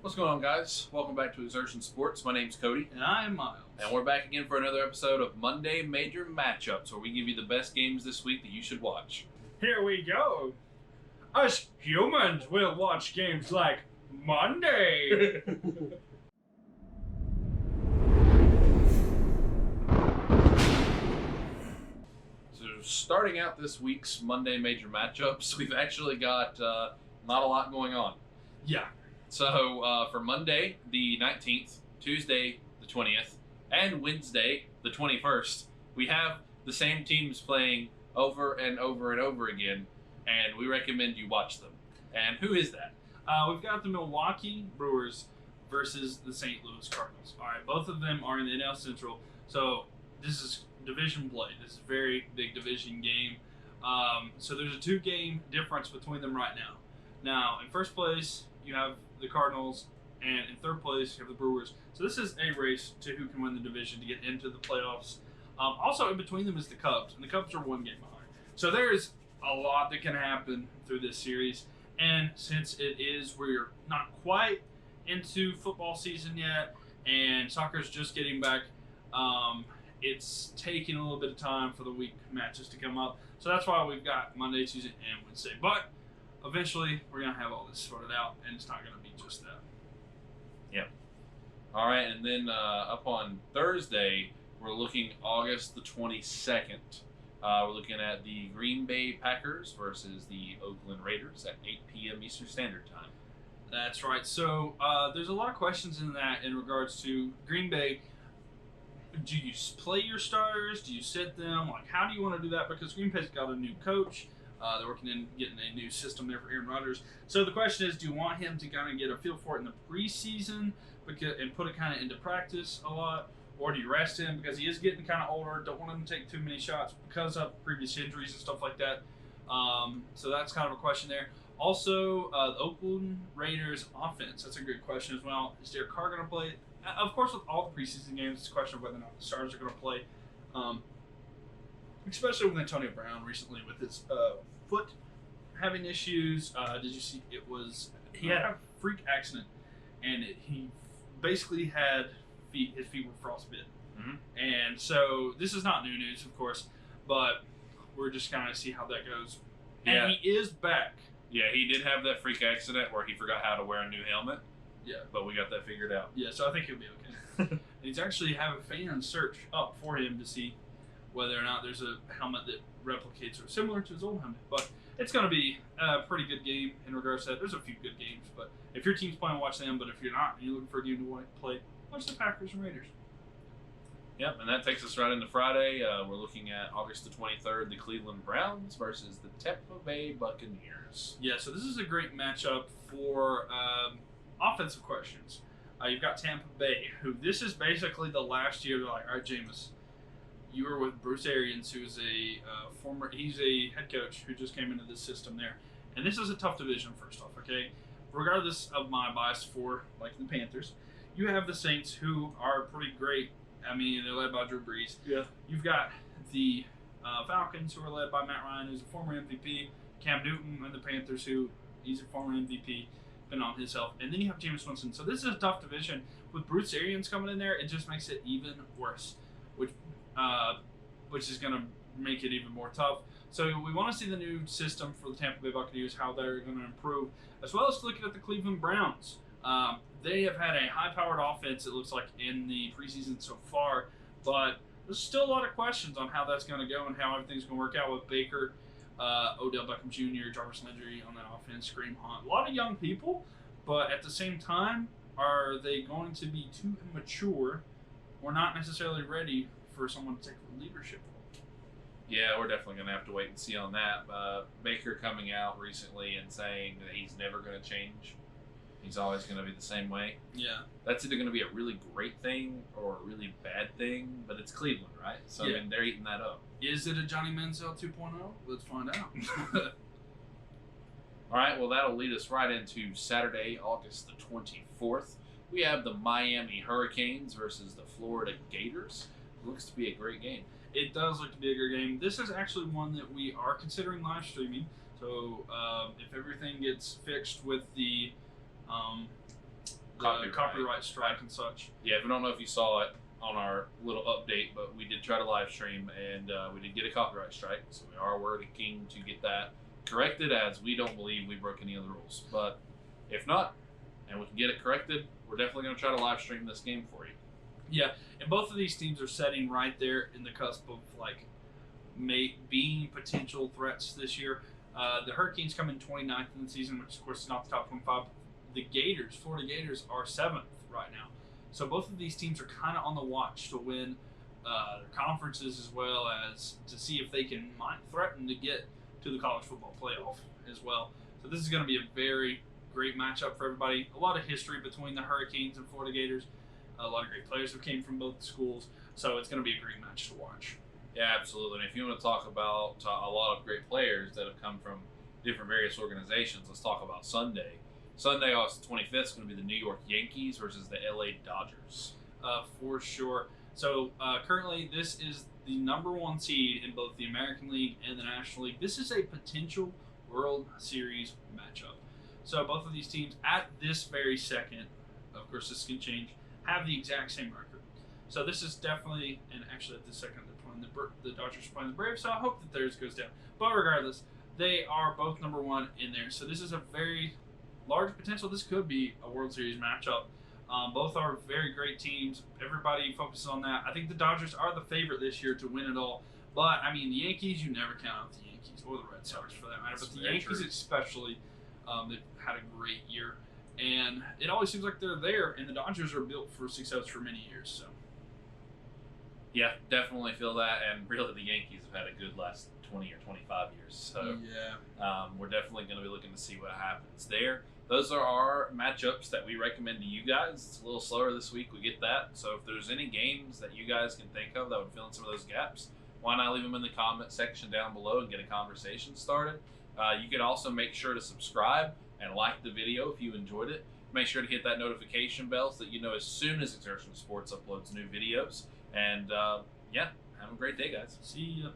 What's going on, guys? Welcome back to Exertion Sports. My name's Cody. And I'm Myles. And we're back again for another episode of Monday Major Matchups, where we give you the best games this week that you should watch. Here we go. Us humans will watch games like Monday. So starting out this week's Monday Major Matchups, we've actually got not a lot going on. Yeah. So for Monday, the 19th, Tuesday, the 20th, and Wednesday, the 21st, we have the same teams playing over and over and over again, and we recommend you watch them. And who is that? We've got the Milwaukee Brewers versus the St. Louis Cardinals. All right, both of them are in the NL Central, so this is division play. This is a very big division game. So there's a 2-game difference between them right now. Now, in first place, you have the Cardinals, and in third place, you have the Brewers. So this is a race to who can win the division to get into the playoffs. Also, in between them is the Cubs, and the Cubs are 1 game behind. So there's a lot that can happen through this series. And since we're not quite into football season yet, and soccer's just getting back, it's taking a little bit of time for the week matches to come up. So that's why we've got Monday, Tuesday, and Wednesday. But eventually, we're going to have all this sorted out, and it's not going to be just that. Yep. All right, and then up on Thursday, we're looking August the 22nd. We're looking at the Green Bay Packers versus the Oakland Raiders at 8 p.m. Eastern Standard Time. That's right. So there's a lot of questions in that in regards to Green Bay. Do you play your starters? Do you sit them? Like, how do you want to do that? Because Green Bay's got a new coach. They're working in getting a new system there for Aaron Rodgers. So the question is, do you want him to kind of get a feel for it in the preseason and put it kind of into practice a lot? Or do you rest him because he is getting kind of older, don't want him to take too many shots because of previous injuries and stuff like that? So that's kind of a question there. Also, the Oakland Raiders offense, that's a good question as well. Is Derek Carr going to play? Of course, with all the preseason games, it's a question of whether or not the starters are going to play. Especially with Antonio Brown recently with his foot having issues. Did you see he had a freak accident, and he basically had his feet were frostbitten. Mm-hmm. And so this is not new news, of course, but we're just kind of see how that goes. Yeah. And he is back. Yeah, he did have that freak accident where he forgot how to wear a new helmet. Yeah. But we got that figured out. Yeah, so I think he'll be okay. He's actually having fans search up for him to see whether or not there's a helmet that replicates or similar to his old helmet. But it's going to be a pretty good game in regards to that. There's a few good games, but if your team's playing, watch them. But if you're not and you're looking for a game to play, watch the Packers and Raiders. Yep, and that takes us right into Friday. We're looking at August the 23rd, the Cleveland Browns versus the Tampa Bay Buccaneers. Yeah, so this is a great matchup for offensive questions. You've got Tampa Bay, who this is basically the last year. They're like, all right, Jameis, you were with Bruce Arians, who's he's a head coach who just came into this system there. And this is a tough division, first off, okay? Regardless of my bias for, like, the Panthers, you have the Saints, who are pretty great. I mean, they're led by Drew Brees. Yeah. You've got the Falcons, who are led by Matt Ryan, who's a former MVP. Cam Newton and the Panthers, who he's a former MVP, been on his health. And then you have Jameis Winston. So this is a tough division. With Bruce Arians coming in there, it just makes it even worse, which is going to make it even more tough. So we want to see the new system for the Tampa Bay Buccaneers, how they're going to improve, as well as looking at the Cleveland Browns. They have had a high-powered offense, it looks like, in the preseason so far, but there's still a lot of questions on how that's going to go and how everything's going to work out with Baker, Odell Beckham Jr., Jarvis Landry on that offense, Kareem Hunt. A lot of young people, but at the same time, are they going to be too immature or not necessarily ready for someone to take a leadership role? Yeah, we're definitely going to have to wait and see on that. Baker coming out recently and saying that he's never going to change. He's always going to be the same way. Yeah. That's either going to be a really great thing or a really bad thing, but it's Cleveland, right? So, yeah. I mean, they're eating that up. Is it a Johnny Manziel 2.0? Let's find out. All right, well, that'll lead us right into Saturday, August the 24th. We have the Miami Hurricanes versus the Florida Gators. It looks to be a great game. It does look to be a good game. This is actually one that we are considering live streaming. So if everything gets fixed with the copyright strike and such. Yeah, I don't know if you saw it on our little update, but we did try to live stream, and we did get a copyright strike, so we are working to get that corrected, as we don't believe we broke any of the rules. But if not, and we can get it corrected, we're definitely going to try to live stream this game for you. Yeah, and both of these teams are setting right there in the cusp of being potential threats this year. The Hurricanes come in 29th in the season, which of course is not the top 25. The Gators, Florida Gators, are 7th right now. So both of these teams are kind of on the watch to win their conferences, as well as to see if they might threaten to get to the college football playoff as well. So this is going to be a very great matchup for everybody. A lot of history between the Hurricanes and Florida Gators. A lot of great players have came from both schools, so it's going to be a great match to watch. Yeah, absolutely. And if you want to talk about a lot of great players that have come from different various organizations, let's talk about Sunday. Sunday, August 25th, is going to be the New York Yankees versus the LA Dodgers. For sure. So currently, this is the #1 seed in both the American League and the National League. This is a potential World Series matchup. So both of these teams, at this very second, of course this can change, have the exact same record. So this is definitely, and actually at this second they're playing the Dodgers are playing the Braves, so I hope that theirs goes down. But regardless, they are both #1 in there. So this is a very large potential. This could be a World Series matchup. Both are very great teams. Everybody focuses on that. I think the Dodgers are the favorite this year to win it all. But, I mean, the Yankees, you never count out the Yankees, or the Red Sox for that matter. But the Yankees especially, they've had a great year. And it always seems like they're there, and the Dodgers are built for success for many years. So, yeah, definitely feel that. And really, the Yankees have had a good last 20 or 25 years. So yeah, we're definitely going to be looking to see what happens there. Those are our matchups that we recommend to you guys. It's a little slower this week. We get that. So if there's any games that you guys can think of that would fill in some of those gaps, why not leave them in the comment section down below and get a conversation started. You can also make sure to subscribe and like the video if you enjoyed it. Make sure to hit that notification bell so that you know as soon as Exertion Sports uploads new videos. And yeah, have a great day, guys. See ya.